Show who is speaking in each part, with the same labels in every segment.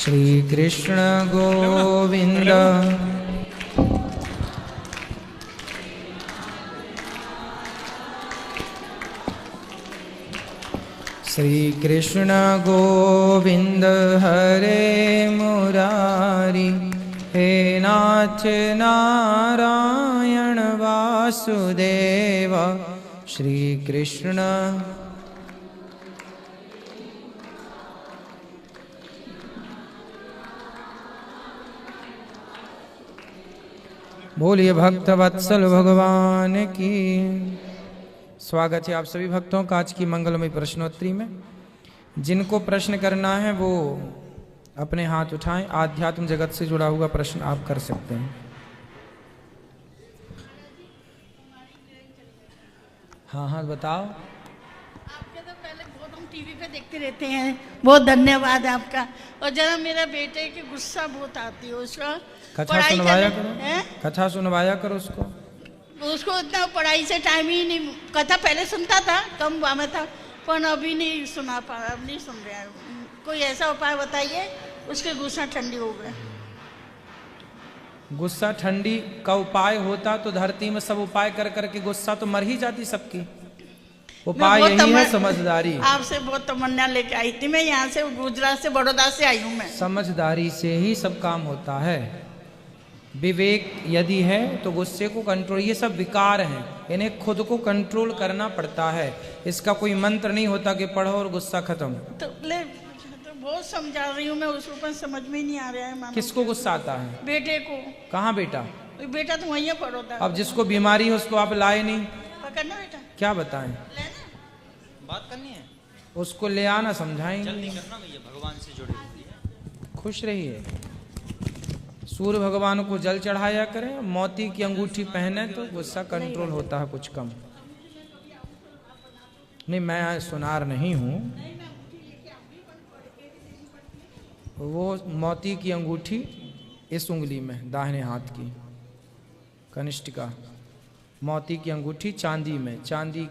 Speaker 1: श्री कृष्ण गोविंद। श्री कृष्ण गोविंद हरे मुरारी, हे नाथ नारायण वासुदेव। श्री कृष्ण बोलिए भक्त वत्सल भगवान की। स्वागत है आप सभी भक्तों का आज की मंगलमय प्रश्नोत्तरी में। जिनको प्रश्न करना है वो अपने हाथ उठाएं। आध्यात्म जगत से जुड़ा हुआ प्रश्न आप कर सकते हैं। हाँ हाँ बताओ।
Speaker 2: आपके तो पहले बहुत हम टीवी पे देखते रहते हैं, बहुत धन्यवाद आपका। और जरा मेरा बेटे की गुस्सा बहुत आती है, उसका
Speaker 1: कथा सुनवाया करो, कथा सुनवाया करो उसको
Speaker 2: इतना पढ़ाई से टाइम ही नहीं। कथा पहले सुनता था, कम में था, पर अभी नहीं सुना पा, अब नहीं सुन रहा है। कोई ऐसा उपाय बताइए उसके गुस्सा ठंडी हो गए।
Speaker 1: गुस्सा ठंडी का उपाय होता तो धरती में सब उपाय कर करके गुस्सा तो मर ही जाती सबकी। उपाय यही है समझदारी।
Speaker 2: आपसे बहुत तमन्ना लेके आई थी, मैं यहाँ से गुजरात से बड़ौदा से आई हूँ। मैं
Speaker 1: समझदारी से ही सब काम होता है। विवेक यदि है तो गुस्से को कंट्रोल, ये सब विकार हैं, इन्हें खुद को कंट्रोल करना पड़ता है। इसका कोई मंत्र नहीं होता कि पढ़ो और गुस्सा खत्म।
Speaker 2: तो बहुत समझा रही हूँ मैं, उसको पर समझ में नहीं आ रहा है।
Speaker 1: किसको गुस्सा आता है?
Speaker 2: बेटे को।
Speaker 1: कहाँ बेटा?
Speaker 2: बेटा तो वहीं पड़ोता।
Speaker 1: अब जिसको बीमारी है उसको आप लाए नहीं,
Speaker 2: पकड़ना बेटा।
Speaker 1: क्या बताएं?
Speaker 3: बात करनी है,
Speaker 1: उसको ले आना, समझाएंगे।
Speaker 3: जल्दी करना भैया, भगवान से जुड़ी हुई है।
Speaker 1: खुश रहिए। सूर्य भगवान को जल चढ़ाया करें, मोती की अंगूठी पहने तो गुस्सा कंट्रोल होता है कुछ कम। नहीं मैं सुनार नहीं हूँ, वो मोती की अंगूठी इस उंगली में, दाहिने हाथ की कनिष्ठिका, मोती की अंगूठी चांदी में, चांदी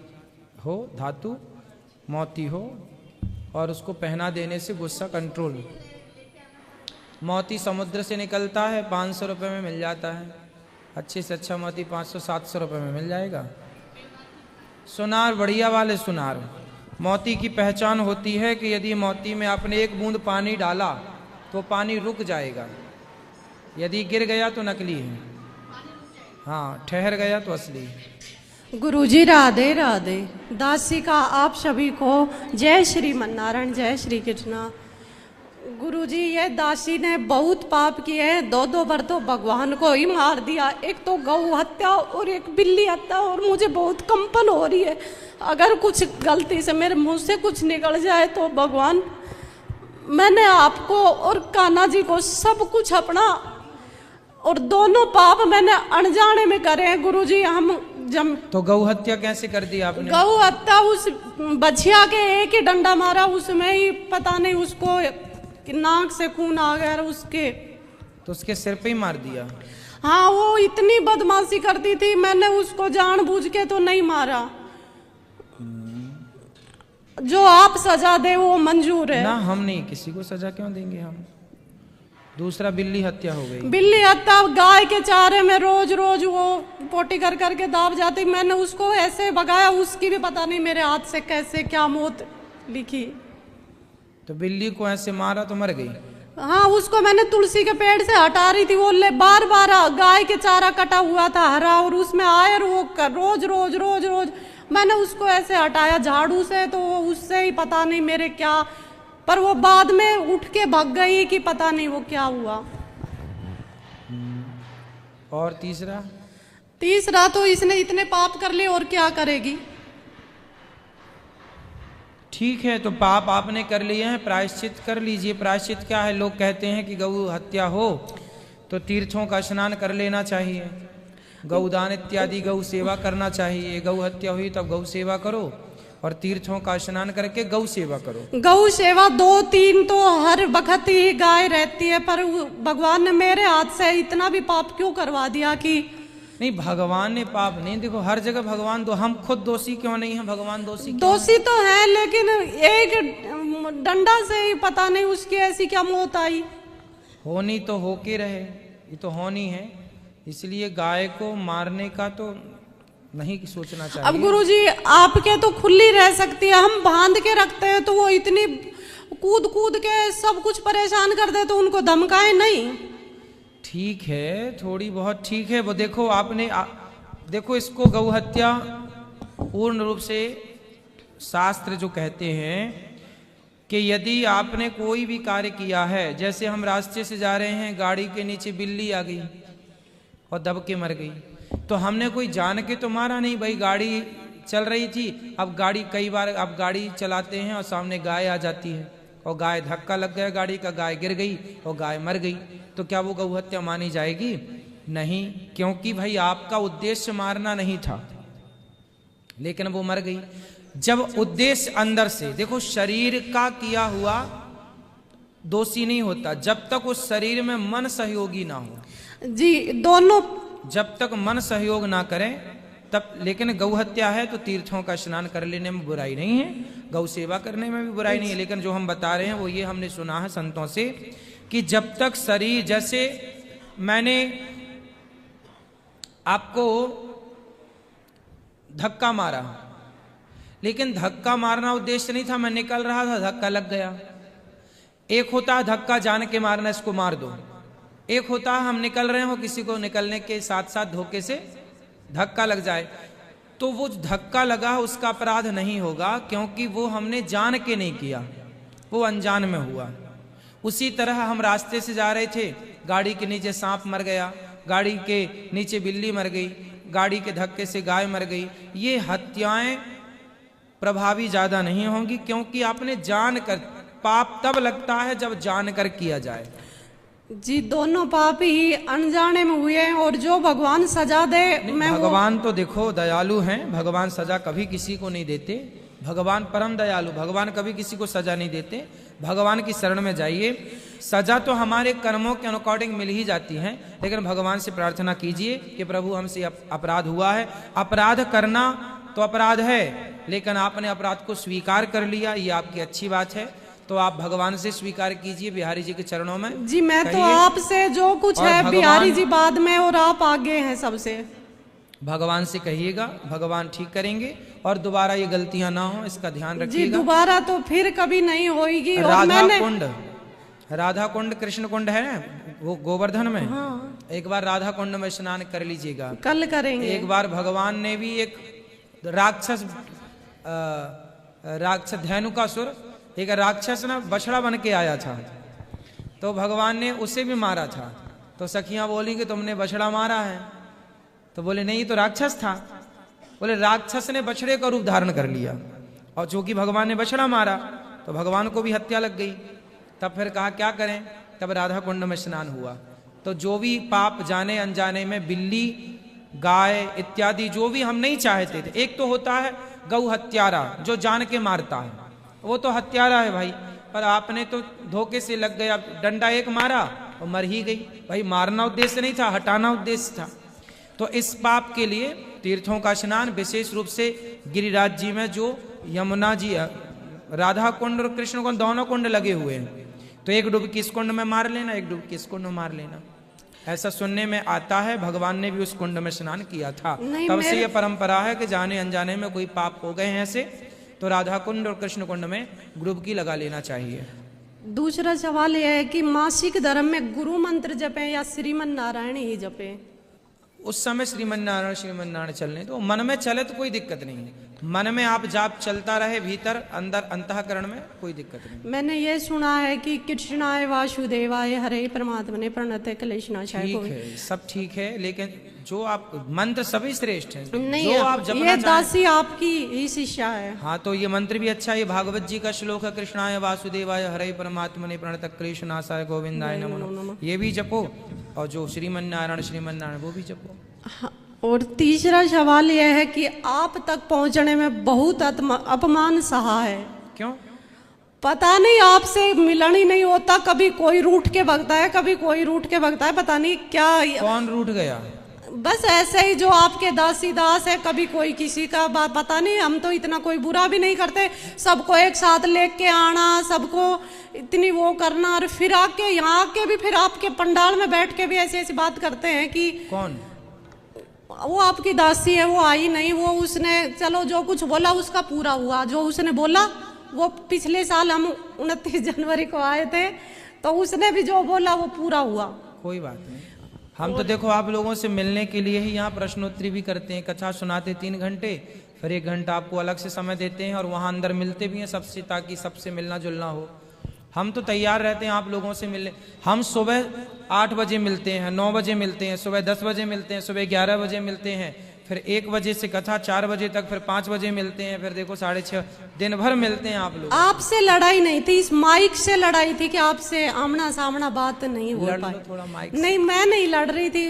Speaker 1: हो धातु, मोती हो, और उसको पहना देने से गुस्सा कंट्रोल। मोती समुद्र से निकलता है, 500 रुपये में मिल जाता है। अच्छे से अच्छा मोती 500-700 रुपये में मिल जाएगा। सुनार बढ़िया वाले सुनार। मोती की पहचान होती है कि यदि मोती में आपने एक बूंद पानी डाला तो पानी रुक जाएगा, यदि गिर गया तो नकली है, हाँ ठहर गया तो असली।
Speaker 4: गुरुजी राधे राधे। दासी का आप सभी को जय श्री मन्नारायण, जय श्री कृष्णा। गुरुजी ये दासी ने बहुत पाप किए हैं, दो बार तो भगवान को ही मार दिया, एक तो गौ हत्या और एक बिल्ली हत्या, और मुझे बहुत कंपन हो रही है। अगर कुछ गलती से मेरे मुंह से कुछ निकल जाए तो भगवान, मैंने आपको और कान्हा जी को सब कुछ अपना, और दोनों पाप मैंने अनजाने में करे हैं गुरुजी। हम जब
Speaker 1: तो गौ हत्या कैसे कर दी आपने?
Speaker 4: गौ हत्या उस बछिया के एक ही डंडा मारा, उसमें ही पता नहीं उसको कि नाक से खून आ गया उसके,
Speaker 1: तो उसके सिर पे ही मार दिया?
Speaker 4: हाँ वो इतनी बदमाशी करती थी, मैंने उसको जानबूझ के तो नहीं मारा। जो आप सजा दे वो मंजूर है
Speaker 1: ना, हम नहीं, किसी को सजा क्यों देंगे हम। दूसरा बिल्ली हत्या हो गई।
Speaker 4: बिल्ली हत्या, गाय के चारे में रोज रोज वो पोटी कर करके दाब जाती, मैंने उसको ऐसे भगाया, उसकी भी पता नहीं मेरे हाथ से कैसे क्या मौत लिखी।
Speaker 1: तो बिल्ली को ऐसे मारा तो मर गई?
Speaker 4: हाँ उसको मैंने तुलसी के पेड़ से हटा रही थी, वो ले बार बार गाय के चारा कटा हुआ था हरा, और उसमें आयर वो रोज रोज रोज रोज मैंने उसको ऐसे हटाया झाड़ू से, तो उससे ही पता नहीं मेरे क्या, पर वो बाद में उठ के भाग गई कि पता नहीं वो क्या हुआ।
Speaker 1: और
Speaker 4: तीसरा तो इसने इतने पाप कर लिए और क्या करेगी।
Speaker 1: ठीक है, तो पाप आपने कर लिए हैं, प्रायश्चित कर लीजिए। प्रायश्चित क्या है? लोग कहते हैं कि गौ हत्या हो तो तीर्थों का स्नान कर लेना चाहिए, गौदान इत्यादि गौ सेवा करना चाहिए। गौ हत्या हुई तब गौ सेवा करो और तीर्थों का स्नान करके गौ सेवा करो।
Speaker 4: गौ सेवा 2-3 तो हर वक्त ही गाय रहती है, पर भगवान ने मेरे हाथ से इतना भी पाप क्यों करवा दिया कि
Speaker 1: नहीं, भगवान ने पाप नहीं, देखो हर जगह भगवान दो, हम खुद दोषी क्यों नहीं है? भगवान दोषी
Speaker 4: दोषी तो है, लेकिन एक डंडा से ही पता नहीं उसकी ऐसी क्या मौत आई।
Speaker 1: होनी तो होके रहे, ये तो होनी है, इसलिए गाय को मारने का तो नहीं सोचना चाहिए।
Speaker 4: अब गुरुजी आपके तो खुली रह सकती है, हम बांध के रखते हैं तो वो इतनी कूद कूद के सब कुछ परेशान कर दे, तो उनको धमकाए नहीं।
Speaker 1: ठीक है, थोड़ी बहुत ठीक है। वो देखो आपने देखो इसको गौ हत्या पूर्ण रूप से शास्त्र जो कहते हैं कि यदि आपने कोई भी कार्य किया है, जैसे हम रास्ते से जा रहे हैं, गाड़ी के नीचे बिल्ली आ गई और दब के मर गई, तो हमने कोई जान के तो मारा नहीं भाई, गाड़ी चल रही थी। अब गाड़ी कई बार अब गाड़ी चलाते हैं और सामने गाय आ जाती है और गाय धक्का लग गया गाड़ी का, गाय गिर गई और गाय मर गई, तो क्या वो गौ हत्या मानी जाएगी? नहीं, क्योंकि भाई आपका उद्देश्य मारना नहीं था, लेकिन वो मर गई। जब उद्देश्य अंदर से देखो, शरीर का किया हुआ दोषी नहीं होता जब तक उस शरीर में मन सहयोगी ना हो।
Speaker 4: जी दोनों,
Speaker 1: जब तक मन सहयोग ना करें तब। लेकिन गौ हत्या है तो तीर्थों का स्नान कर लेने में बुराई नहीं है, गौ सेवा करने में भी बुराई नहीं है। लेकिन जो हम बता रहे हैं वो ये हमने सुना है संतों से कि जब तक शरीर, जैसे मैंने आपको धक्का मारा, लेकिन धक्का मारना उद्देश्य नहीं था, मैं निकल रहा था, धक्का लग गया। एक होता है धक्का जान के मारना, इसको मार दो। एक होता है हम निकल रहे हो, किसी को निकलने के साथ साथ धोखे से धक्का लग जाए, तो वो धक्का लगा उसका अपराध नहीं होगा, क्योंकि वो हमने जान के नहीं किया, वो अनजान में हुआ। उसी तरह हम रास्ते से जा रहे थे, गाड़ी के नीचे सांप मर गया, गाड़ी के नीचे बिल्ली मर गई, गाड़ी के धक्के से गाय मर गई, ये हत्याएं प्रभावी ज्यादा नहीं होंगी, क्योंकि आपने जान कर। पाप तब लगता है जब जानकर किया जाए।
Speaker 4: जी दोनों पाप ही अनजाने में हुए हैं, और जो भगवान सजा दे, मैं
Speaker 1: भगवान तो देखो दयालु हैं, भगवान सजा कभी किसी को नहीं देते, भगवान परम दयालु, भगवान कभी किसी को सजा नहीं देते। भगवान की शरण में जाइए, सजा तो हमारे कर्मों के अकॉर्डिंग मिल ही जाती है, लेकिन भगवान से प्रार्थना कीजिए कि प्रभु हमसे अपराध हुआ है। अपराध करना तो अपराध है, लेकिन आपने अपराध को स्वीकार कर लिया, ये आपकी अच्छी बात है, तो आप भगवान से स्वीकार कीजिए, बिहारी जी के चरणों में।
Speaker 4: जी मैं तो आपसे जो कुछ है, बिहारी जी बाद में और आप आगे हैं सबसे।
Speaker 1: भगवान से कहिएगा, भगवान ठीक करेंगे और दोबारा ये गलतियां ना हो, इसका ध्यान
Speaker 4: जी
Speaker 1: रखिएगा।
Speaker 4: दोबारा तो फिर कभी नहीं होगी।
Speaker 1: राधा कुंड कृष्ण कुंड है ना, वो गोवर्धन में।
Speaker 4: हाँ।
Speaker 1: एक बार राधा कुंड में स्नान कर लीजिएगा,
Speaker 4: कल करेंगे।
Speaker 1: एक बार भगवान ने भी एक राक्षस धेनुकासुर, एक राक्षस ना बछड़ा बन के आया था, तो भगवान ने उसे भी मारा था। तो सखियां बोली कि तुमने बछड़ा मारा है, तो बोले नहीं, तो राक्षस था। बोले राक्षस ने बछड़े का रूप धारण कर लिया, और चूंकि भगवान ने बछड़ा मारा तो भगवान को भी हत्या लग गई। तब फिर कहा क्या करें, तब राधा कुंड में स्नान हुआ। तो जो भी पाप जाने अनजाने में, बिल्ली गाय इत्यादि जो भी हम नहीं चाहते थे, एक तो होता है गौ हत्यारा जो जान के मारता है, वो तो हत्यारा है भाई, पर आपने तो धोखे से लग गया, डंडा एक मारा और मर ही गई। भाई मारना उद्देश्य नहीं था, हटाना उद्देश्य था। तो इस पाप के लिए तीर्थों का स्नान, विशेष रूप से गिरिराज जी में जो यमुना जी, राधा कुंड और कृष्ण कुंड दोनों कुंड लगे हुए हैं, तो एक डुबकी इस कुंड में मार लेना, एक डुबकी इस कुंड में मार लेना, ऐसा सुनने में आता है। भगवान ने भी उस कुंड में स्नान किया था। तब से ये परंपरा है कि जाने अनजाने में कोई पाप हो गए हैं ऐसे, तो राधा कुंड और कृष्ण कुंड में डुबकी लगा लेना चाहिए।
Speaker 4: दूसरा सवाल यह है कि मासिक धर्म में गुरु मंत्र जपे या श्रीमन नारायण ही जपे?
Speaker 1: उस समय श्रीमन नारायण चलने तो, मन में चले तो कोई दिक्कत नहीं है, मन में आप जाप चलता रहे भीतर अंदर अंतःकरण में, कोई दिक्कत नहीं।
Speaker 4: मैंने ये सुना है कि कृष्णाय वासुदेवाय हरे परमात्मने प्रणतः क्लेशनाशाय।
Speaker 1: ठीक है, सब ठीक है, लेकिन जो आप मंत्र सभी श्रेष्ठ हैं,
Speaker 4: नहीं,
Speaker 1: जो आप जपना
Speaker 4: ये दासी आपकी ही शिष्या है।
Speaker 1: हाँ, तो ये मंत्र भी अच्छा है, ये भागवत जी का श्लोक है, कृष्णाय वासुदेवाय हरे परमात्मने प्रणतः क्लेशनाशाय गोविंदाय नमो नमः, ये भी जपो, और जो श्रीमन नारायण वो भी जपो।
Speaker 4: हाँ, और तीसरा सवाल यह है कि आप तक पहुंचने में बहुत अपमान सहा है।
Speaker 1: क्यों?
Speaker 4: पता नहीं, आपसे मिलन ही नहीं होता, कभी कोई रूठ के भगता है, कभी कोई रूठ के भगता है, पता नहीं क्या।
Speaker 1: कौन रूठ गया?
Speaker 4: बस ऐसे ही जो आपके दासी दास है, कभी कोई किसी का बात पता नहीं। हम तो इतना कोई बुरा भी नहीं करते, सबको एक साथ लेके आना, सबको इतनी वो करना, और फिर आके यहाँ आके भी फिर आपके पंडाल में बैठ के भी ऐसी ऐसी बात करते हैं कि
Speaker 1: कौन?
Speaker 4: वो आपकी दासी है, वो आई नहीं, वो उसने चलो जो कुछ बोला उसका पूरा हुआ। जो उसने बोला वो पिछले साल हम 29 जनवरी को आए थे, तो उसने भी जो बोला वो पूरा हुआ।
Speaker 1: कोई बात नहीं, हम तो देखो आप लोगों से मिलने के लिए ही यहाँ प्रश्नोत्तरी भी करते हैं, कथा सुनाते 3 घंटे, फिर 1 घंटा आपको अलग से समय देते हैं और वहाँ अंदर मिलते भी हैं सबसे, ताकि सबसे मिलना जुलना हो। हम तो तैयार रहते हैं आप लोगों से मिलने। हम सुबह 8 बजे मिलते हैं, 9 बजे मिलते हैं, सुबह 10 बजे मिलते हैं, सुबह 11 बजे मिलते हैं, फिर 1 बजे से कथा 4 बजे तक, फिर 5 बजे मिलते हैं, फिर देखो 6:30, दिन भर मिलते हैं आप लोग।
Speaker 4: आपसे लड़ाई नहीं थी, इस माइक से लड़ाई थी कि आपसे आमना सामना बात नहीं हो
Speaker 1: लड़ लो
Speaker 4: पाई।
Speaker 1: थोड़ा माइक
Speaker 4: नहीं, मैं नहीं लड़ रही थी।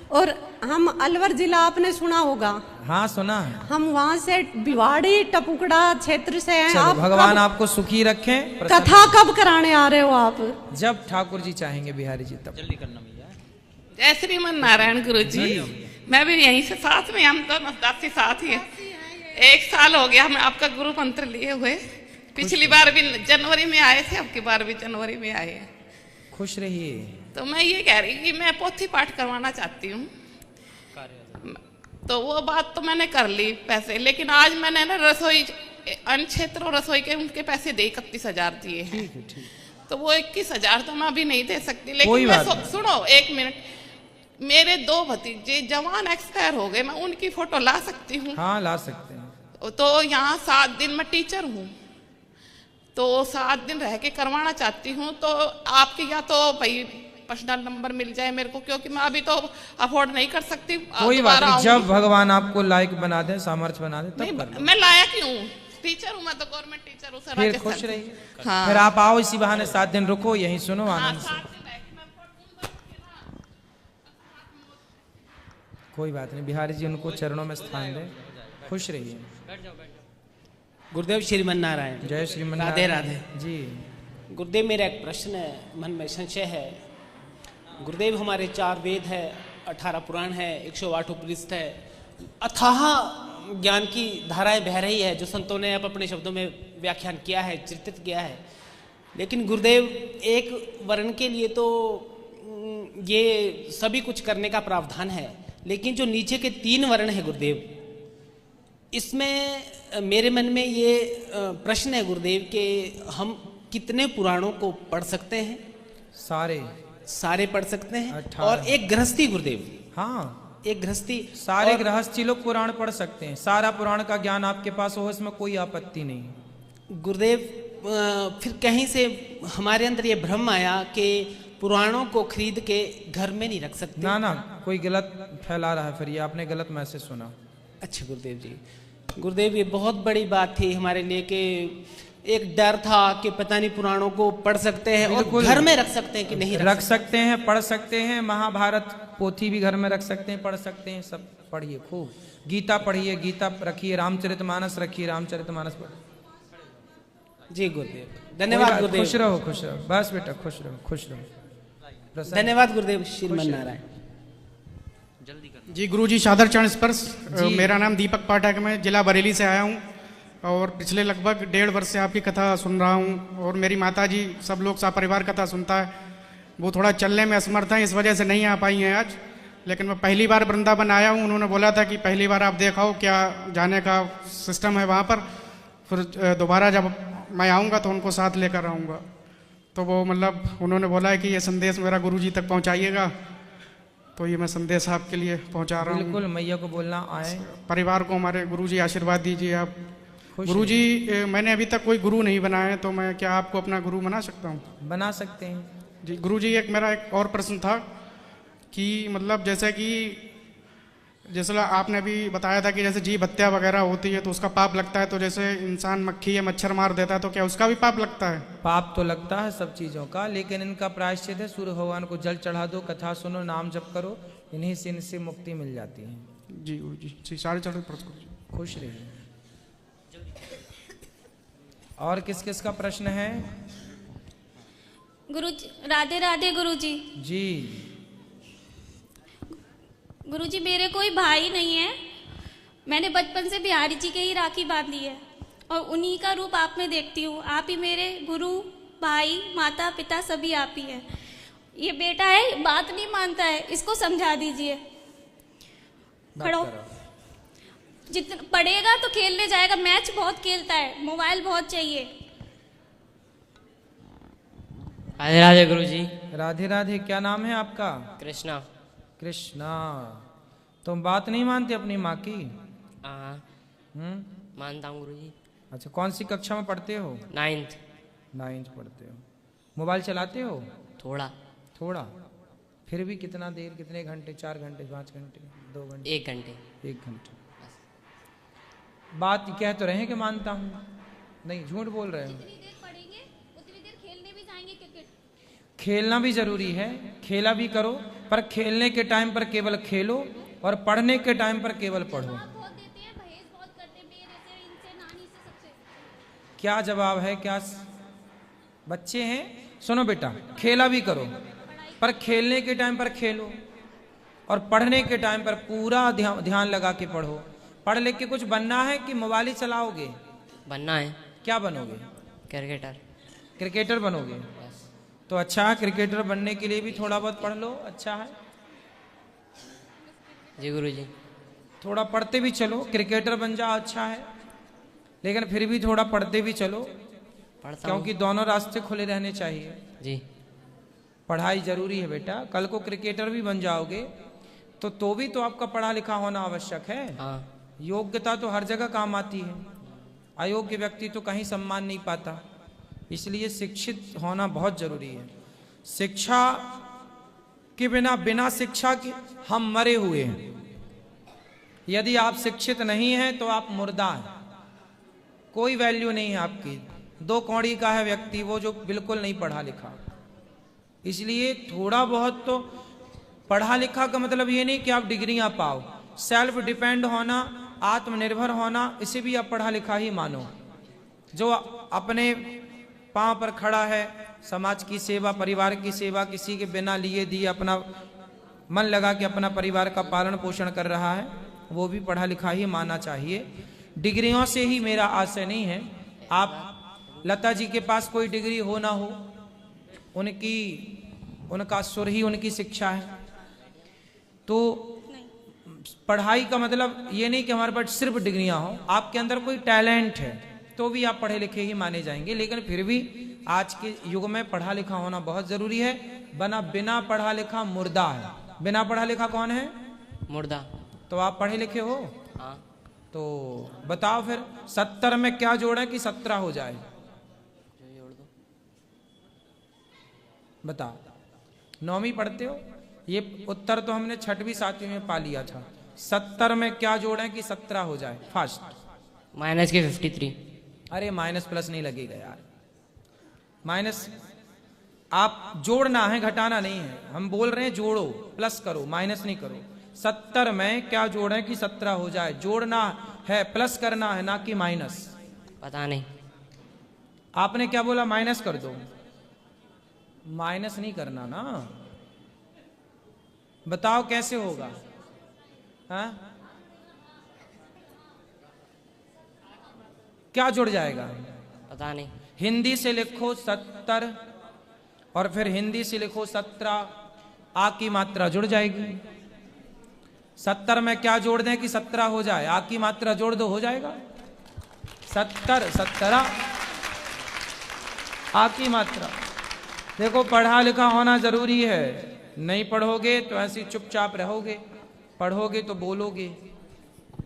Speaker 4: और हम अलवर जिला आपने सुना होगा,
Speaker 1: हाँ सुना है।
Speaker 4: हम वहाँ से भिवाड़ी टपुकड़ा क्षेत्र से हैं।
Speaker 1: चलो,
Speaker 4: आप
Speaker 1: भगवान आपको सुखी रखें।
Speaker 4: कथा कब कराने आ रहे हो आप?
Speaker 1: जब ठाकुर जी चाहेंगे बिहारी जी तब।
Speaker 3: जल्दी करना भैया।
Speaker 5: जय श्रीमन नारायण गुरु जी। मैं भी यहीं से साथ में, हम दोनों दासी साथ ही हैं। 1 साल हो गया हमें आपका गुरु मंत्र लिए हुए। पिछली बार भी जनवरी में आए थे, अब की बार भी जनवरी में आए हैं।
Speaker 1: खुश रहिए।
Speaker 5: तो मैं ये कह रही कि मैं पोथी पाठ करवाना चाहती हूँ, तो वो बात तो मैंने कर ली पैसे, लेकिन आज मैंने ना रसोई अन्य क्षेत्र और रसोई के उनके पैसे दे 31,000 दिए हैं। तो वो 21,000 तो मैं अभी नहीं दे सकती, लेकिन मैं सुनो 1 मिनट, मेरे 2 भतीजे जवान एक्सपायर हो गए, मैं उनकी फोटो ला सकती हूँ?
Speaker 1: हाँ ला सकते हैं।
Speaker 5: तो यहाँ 7 दिन मैं टीचर हूँ, तो 7 दिन रह के करवाना चाहती हूँ। तो आपके यहाँ तो भाई पर्सनल नंबर मिल जाए मेरे को, क्योंकि मैं अभी तो अफोर्ड नहीं कर सकती।
Speaker 1: कोई बात नहीं, जब भगवान आपको लायक बना दे, सामर्थ्य बना दे, तब कर लो।
Speaker 5: मैं लायक ही हूँ, टीचर हूँ, मैं तो गवर्नमेंट टीचर हूँ।
Speaker 1: फिर खुश रहिए।
Speaker 5: हाँ।
Speaker 1: फिर आप आओ इसी बहाने 7 दिन रुको, यहीं सुनो आनंद से। कोई बात नहीं, बिहारी जी उनको चरणों में स्थान दे। खुश रहिए।
Speaker 6: गुरुदेव श्रीमन नारायण।
Speaker 1: जय श्रीमन
Speaker 6: राधे
Speaker 1: नारायण।
Speaker 6: राधे
Speaker 1: जी
Speaker 6: गुरुदेव, मेरा एक प्रश्न है, मन में संशय है। गुरुदेव, हमारे 4 वेद है, 18 पुराण है, 108 उपनिषद है, अथाह ज्ञान की धाराएं बह रही है, जो संतों ने अपने शब्दों में व्याख्यान किया है, चित्रित किया है। लेकिन गुरुदेव, एक वर्ण के लिए तो ये सभी कुछ करने का प्रावधान है, लेकिन जो नीचे के 3 वर्ण है गुरुदेव, इसमें मेरे मन में ये प्रश्न है गुरुदेव कि हम कितने पुराणों को पढ़ सकते हैं?
Speaker 1: सारे
Speaker 6: पढ़ सकते हैं।
Speaker 1: 18।
Speaker 6: और एक गृहस्थी गुरुदेव,
Speaker 1: हाँ,
Speaker 6: एक गृहस्थी,
Speaker 1: सारे गृहस्थी लोग पुराण पढ़ सकते हैं। सारा पुराण का ज्ञान आपके पास हो, इसमें कोई आपत्ति नहीं।
Speaker 6: गुरुदेव, फिर कहीं से हमारे अंदर ये भ्रम आया कि पुराणों को खरीद के घर में नहीं रख सकते।
Speaker 1: ना, कोई गलत फैला रहा है, फिर ये आपने गलत मैसेज सुना।
Speaker 6: अच्छा गुरुदेव जी, गुरुदेव ये बहुत बड़ी बात थी हमारे लिए कि एक डर था कि पता नहीं पुराणों को पढ़ सकते हैं और घर में रख सकते हैं कि नहीं
Speaker 1: रख सकते हैं, पढ़ सकते हैं। महाभारत पोथी भी घर में रख सकते हैं, पढ़ सकते हैं, सब पढ़िए खूब। गीता पढ़िए, गीता रखिए, रामचरितमानस रखिए, रामचरितमानस पढ़िए।
Speaker 6: जी गुरुदेव, धन्यवाद गुरुदेव।
Speaker 1: खुश रहो, खुश रहो, बस बेटा खुश रहो, खुश रहो।
Speaker 6: धन्यवाद गुरुदेव श्रीमन नारायण।
Speaker 3: जल्दी करना
Speaker 7: जी गुरुजी, सादर चरण स्पर्श। मेरा नाम दीपक पाठक, मैं जिला बरेली से आया हूँ और पिछले लगभग 1.5 वर्ष से आपकी कथा सुन रहा हूँ। और मेरी माता जी, सब लोग सपरिवार कथा सुनता है, वो थोड़ा चलने में असमर्थ हैं, इस वजह से नहीं आ पाई हैं आज। लेकिन मैं पहली बार वृंदावन आया हूँ, उन्होंने बोला था कि पहली बार आप देखाओ क्या जाने का सिस्टम है वहाँ पर, फिर दोबारा जब मैं आऊँगा तो उनको साथ लेकर आऊँगा। तो वो मतलब उन्होंने बोला है कि ये संदेश मेरा गुरुजी तक पहुँचाइएगा, तो ये मैं संदेश आपके लिए पहुँचा रहा हूँ।
Speaker 1: बिल्कुल, मैया को बोलना आए,
Speaker 7: परिवार को हमारे गुरुजी आशीर्वाद दीजिए आप। गुरुजी, मैंने अभी तक कोई गुरु नहीं बनाया है, तो मैं क्या आपको अपना गुरु बना सकता हूँ?
Speaker 1: बना सकते हैं
Speaker 7: जी गुरुजी। मेरा एक और प्रश्न था कि मतलब जैसे आपने अभी बताया था कि जैसे जीव हत्या वगैरह होती है तो उसका पाप लगता है, तो जैसे इंसान मक्खी या मच्छर मार देता है तो क्या उसका भी पाप लगता है?
Speaker 1: पाप तो लगता है सब चीज़ों का, लेकिन इनका प्रायश्चित है, सूर्य भगवान को जल चढ़ा दो, कथा सुनो, नाम जप करो, इन्हीं से इनसे मुक्ति मिल जाती है।
Speaker 7: जी गुरुजी, 4.5
Speaker 1: खुश रहिए। और किस किस का प्रश्न है?
Speaker 8: गुरु राधे राधे गुरु जी।
Speaker 1: जी
Speaker 8: गुरुजी मेरे कोई भाई नहीं है, मैंने बचपन से बिहारी जी के ही राखी बांधी है और उन्हीं का रूप आप में देखती हूँ। आप ही मेरे गुरु, भाई, माता पिता सभी आप ही है। ये बेटा है, बात नहीं मानता है, इसको समझा दीजिए। खड़ो, जितना पढ़ेगा तो खेलने जाएगा, मैच बहुत खेलता है, मोबाइल बहुत चाहिए।
Speaker 3: राधे राधे गुरुजी।
Speaker 1: राधे राधे। क्या नाम है आपका?
Speaker 3: कृष्णा।
Speaker 1: कृष्णा। तुम बात नहीं मानते अपनी माँ की?
Speaker 3: हाँ मानता हूँ गुरुजी।
Speaker 1: अच्छा, कौन सी कक्षा में पढ़ते हो?
Speaker 3: 9th।
Speaker 1: 9th पढ़ते हो। मोबाइल चलाते हो?
Speaker 3: थोड़ा
Speaker 1: थोड़ा। फिर भी कितना देर, कितने घंटे? 4 घंटे, 5 घंटे, 2 घंटे?
Speaker 3: 1 घंटे।
Speaker 1: 1 घंटे। बात कह तो रहे हैं कि मानता हूँ, नहीं झूठ बोल रहे हो।
Speaker 8: जितनी देर पढ़ेंगे उतनी देर खेलने भी जाएंगे क्रिकेट।
Speaker 1: खेलना भी जरूरी है, खेला भी करो, पर खेलने के टाइम पर केवल खेलो और पढ़ने के टाइम पर केवल पढ़ो।
Speaker 8: बहुत देते हैं, बहेज बहुत करते हैं, मेरे से, इनसे, नानी से, सबसे।
Speaker 1: क्या जवाब है? क्या बच्चे हैं? सुनो बेटा, खेला भी करो, पर खेलने के टाइम पर खेलो और पढ़ने के टाइम पर पूरा ध्यान लगा के पढ़ो। पढ़ लिख के कुछ बनना है कि मोबाइल ही चलाओगे?
Speaker 3: बनना है।
Speaker 1: क्या बनोगे?
Speaker 3: क्रिकेटर।
Speaker 1: क्रिकेटर बनोगे? तो अच्छा है, क्रिकेटर बनने के लिए भी थोड़ा बहुत पढ़ लो, अच्छा है।
Speaker 3: जी गुरुजी।
Speaker 1: थोड़ा पढ़ते भी चलो, क्रिकेटर बन जाओ, अच्छा है, लेकिन फिर भी थोड़ा पढ़ते भी चलो, क्योंकि दोनों रास्ते खुले रहने चाहिए।
Speaker 3: जी।
Speaker 1: पढ़ाई जरूरी है बेटा। कल को क्रिकेटर भी बन जाओगे तो भी तो आपका पढ़ा लिखा होना आवश्यक है।
Speaker 3: हाँ।
Speaker 1: योग्यता तो हर जगह काम आती है, अयोग्य व्यक्ति तो कहीं सम्मान नहीं पाता। इसलिए शिक्षित होना बहुत जरूरी है। शिक्षा के बिना शिक्षा के हम मरे हुए हैं। यदि आप शिक्षित नहीं हैं तो आप मुर्दा हैं, कोई वैल्यू नहीं है आपकी। 2 कौड़ी का है व्यक्ति वो जो बिल्कुल नहीं पढ़ा लिखा। इसलिए थोड़ा बहुत तो पढ़ा लिखा का मतलब ये नहीं कि आप डिग्रियां पाओ। सेल्फ डिपेंड होना, आत्मनिर्भर होना, इसे भी आप पढ़ा लिखा ही मानो। जो अपने पांव पर खड़ा है, समाज की सेवा, परिवार की सेवा, किसी के बिना लिए दिए अपना मन लगा के अपना परिवार का पालन पोषण कर रहा है, वो भी पढ़ा लिखा ही मानना चाहिए। डिग्रियों से ही मेरा आशय नहीं है। आप लता जी के पास कोई डिग्री हो ना हो, उनका सुर ही उनकी शिक्षा है। तो पढ़ाई का मतलब ये नहीं कि हमारे पास सिर्फ डिग्रियां हो। आपके अंदर कोई टैलेंट है तो भी आप पढ़े लिखे ही माने जाएंगे। लेकिन फिर भी आज के युग में पढ़ा लिखा होना बहुत जरूरी है। बिना पढ़ा लिखा मुर्दा है। बिना पढ़ा लिखा कौन है?
Speaker 3: मुर्दा।
Speaker 1: तो आप पढ़े लिखे हो?
Speaker 3: हाँ।
Speaker 1: तो बताओ फिर 70 में क्या जोड़े कि 17 हो जाए?
Speaker 3: जोड़ दो।
Speaker 1: बताओ। 9वीं पढ़ते हो? ये उत्तर तो हमने 6वीं 7वीं में पा लिया था। 70 में क्या जोड़ें कि 17 हो जाए? फास्ट।
Speaker 3: माइनस के 53।
Speaker 1: अरे माइनस प्लस नहीं लगेगा यार। माइनस आप जोड़ना है, घटाना नहीं है। हम बोल रहे हैं जोड़ो, प्लस करो, माइनस नहीं करो। 70 में क्या जोड़ें कि 17 हो जाए? जोड़ना है, प्लस करना है, ना कि माइनस।
Speaker 3: पता नहीं।
Speaker 1: आपने क्या बोला? माइनस कर दो। माइनस नहीं करना ना। बताओ कैसे होगा? हाँ? क्या जुड़ जाएगा?
Speaker 3: पता नहीं।
Speaker 1: हिंदी से लिखो 70 और फिर हिंदी से लिखो 17, आ की मात्रा जुड़ जाएगी। 70 में क्या जोड़ दें कि 17 हो जाए? आ की मात्रा जोड़ दो, हो जाएगा। 70 17 आ की मात्रा। देखो पढ़ा लिखा होना जरूरी है। नहीं पढ़ोगे तो ऐसे चुपचाप रहोगे, पढ़ोगे तो बोलोगे।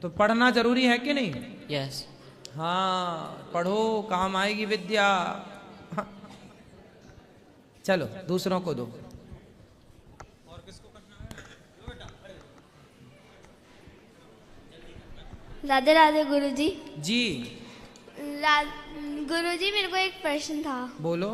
Speaker 1: तो पढ़ना जरूरी है कि नहीं?
Speaker 3: यस।
Speaker 1: हाँ, पढ़ो, काम आएगी विद्या। हाँ। चलो दूसरों को दो।
Speaker 9: राधे राधे गुरुजी।
Speaker 1: जी।
Speaker 9: गुरुजी मेरे को एक प्रश्न था।
Speaker 1: बोलो।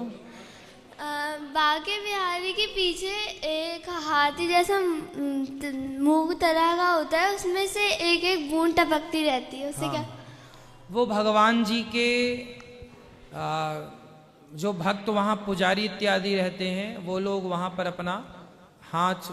Speaker 9: बांके बिहारी के पीछे एक हाथी जैसा मुंह तरह का होता है, उसमें से एक एक बूंद टपकती रहती है, उससे
Speaker 1: हाँ।
Speaker 9: क्या?
Speaker 1: वो भगवान जी के जो भक्त वहाँ पुजारी इत्यादि रहते हैं, वो लोग वहाँ पर अपना हाथ